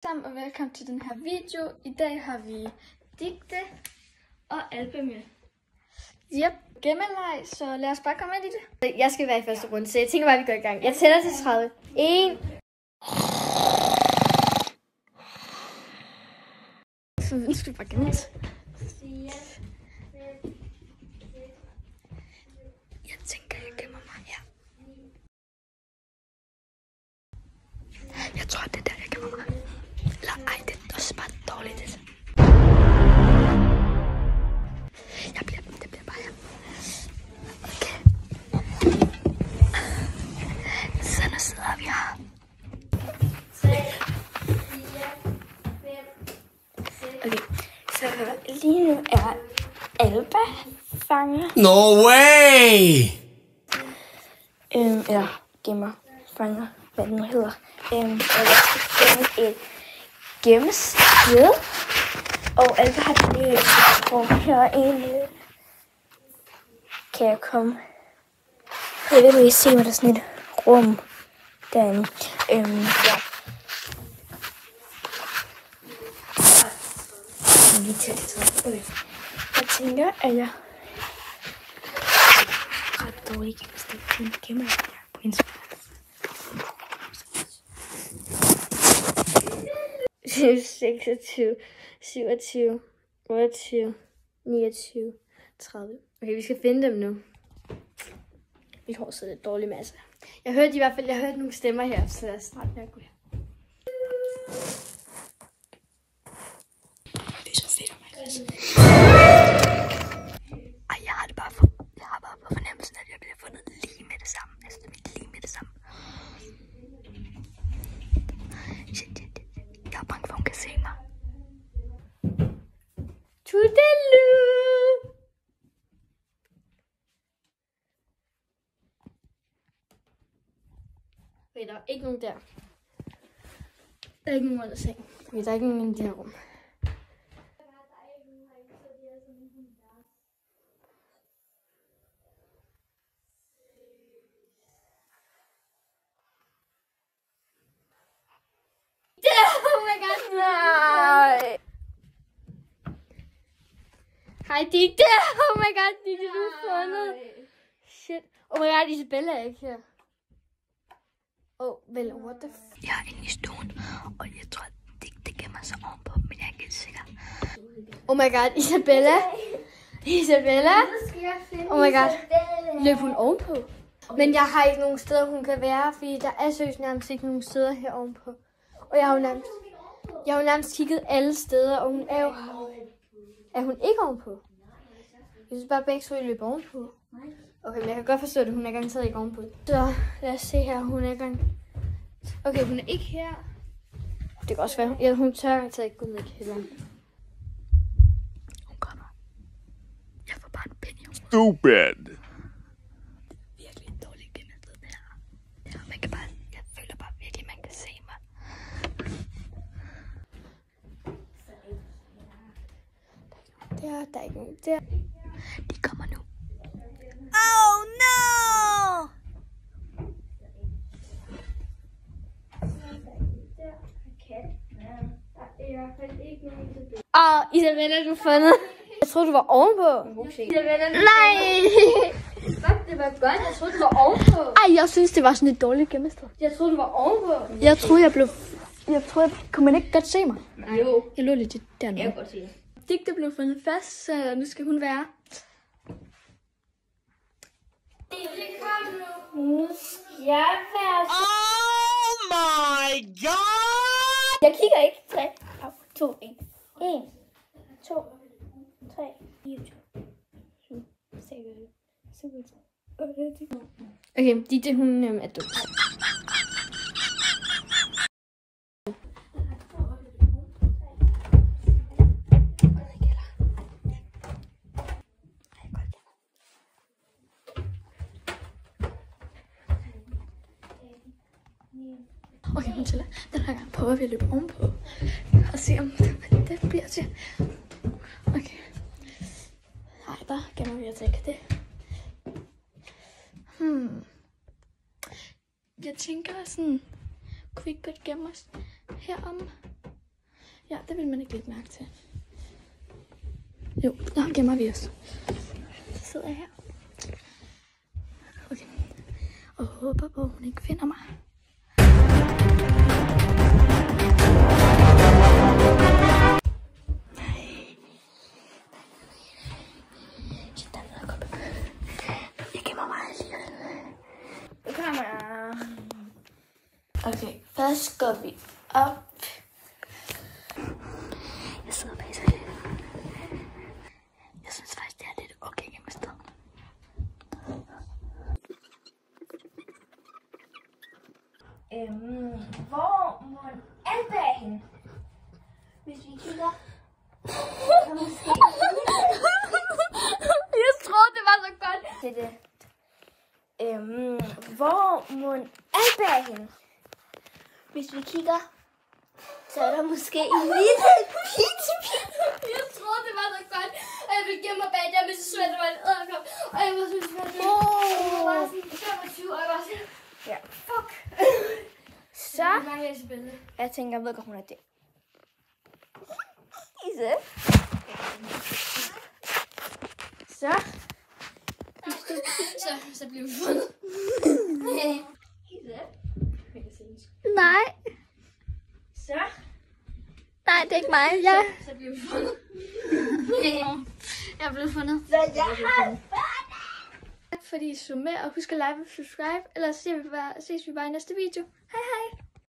Sammen og velkommen til den her video. I dag har vi Digte og Alpe med. Yep, gemmeleg, så lad os bare komme ind i det. Jeg skal være i første runde, så jeg tænker bare, at vi går i gang. Jeg tæller til 30. 1. Så nu skal vi bare gemme os. Jeg tænker, jeg gemmer mig her. Jeg tror, det er der, jeg gemmer mig. Eller ej, det er også bare dårligt, det. Det bliver bare her. Okay. Så nu sidder vi her. 3, 4, 5, 6. Okay, så lige nu er Alba fanger. No way! Eller gemmer, fanger, hvad det nu hedder. Og jeg skal finde et gemmested. Og Alba har det et rum herinde. Kan jeg komme? Jeg ved ikke se, hvad der er sådan et rum derinde. Ja. Lige til det. Okay. Jeg tænker, at jeg ret dårligt gemmested. Jeg gemmer jeg på en spil. 26, 27, 28, 29, 30. Okay, vi skal finde dem nu. Mit hår sidder lidt dårligt masse. Jeg hørte i hvert fald, nogle stemmer her, så jeg er snart ved at gå her. Det er så fedt, om jeg ej, jeg har bare på fornemmelsen, at jeg bliver fundet lige med det samme. Altså, lige med det samme. Shit. Jeg er bange for, hun kan se mig. Toodaloo! Okay, der er ikke nogen der. Der er ikke nogen under sengen. Okay, der er ikke nogen i det her rum. Oh my god, nej! Hej Digte! Oh my god, Digte, du er fundet! Shit. Oh my god, Isabella er ikke her. Vel, what the f... Jeg er inde i stuen, og jeg tror, at Digte gemmer sig ovenpå, men jeg er ikke helt sikker. Oh my god, Isabella! Isabella! Oh my god, løb hun ovenpå? Men jeg har ikke nogen steder, hun kan være, fordi der er seriøst nærmest ikke nogen steder her ovenpå. Og jeg har jo nærmest kigget alle steder, og hun er jo... Er hun ikke ovenpå? Jeg synes bare, begge to løber ovenpå. Okay, men jeg kan godt forstå det. Hun er garanteret ikke ovenpå. Så lad os se her. Hun er gang. Okay, hun er ikke her. Det kan også være. Ja, hun tør garanteret ikke gå ned i kælderen. Hun kommer. Jeg får bare en pind i hovedet. Stupid! Virkelig en dårlig gemmested det her. Ja, man kan bare... Jeg føler bare virkelig, man kan se mig. Der er ikke nogen der. De kommer nu. Oh no! Isabella, du fundet. Jeg troede, du var ovenpå. Isabella, nej! Fuck, det var godt. Jeg troede, du var ovenpå. Ej, jeg synes, det var sådan et dårligt gemmested. Jeg troede, du var ovenpå. Jeg troede, kunne man ikke godt se mig? Nej. Jo. Jeg lå lidt dernede. Jeg kan godt se det. Digte blev fundet fast, så nu skal hun være. Nu skal jeg være. Oh my god! Jeg kigger ikke. 3, 2, 1. 1, 2, 3, 4, 7, 6, 7, 8, 9. Okay, Digte, hun er dum. Okay, hun tæller. Den her gang prøver vi at løbe ovenpå. Og se om det bliver til. Okay. Nej, der gemmer vi altså ikke det. Jeg tænker sådan, kunne vi ikke godt gemme os herom? Ja, det vil man ikke lægge mærke til. Jo, der gemmer vi os. Så sidder jeg her. Okay. Og håber på, at hun ikke finder mig. Jeg gemmer mig alligevel. Nu kommer jeg. Okay, først går vi op. Jeg sidder bag sig lidt. Jeg synes faktisk, det er lidt okay hjemme sted. Hvor må en anbage hende? Hvis vi kigger, så måske... Jeg troede, det var så godt. til det. Hvor må en anbage hende? Hvis vi kigger, så er der måske en lille bitte. Jeg troede, det var så godt. Og jeg ville gemme mig bag der, men så så jeg, det var en edderkop. Og jeg var sådan, det var sådan 25, og jeg var sådan, Ja. fuck. Så, Hvor mange er Isabelle? jeg tænker, jeg ved godt, hun er det. Ise. Så bliver vi fundet. Ise. Nej. Så. Nej, det er ikke mig. Så bliver vi fundet. Jeg er blevet fundet. Så jeg har... Tak fordi I så med, og husk at like og subscribe, ellers ses vi bare i næste video. Hej hej!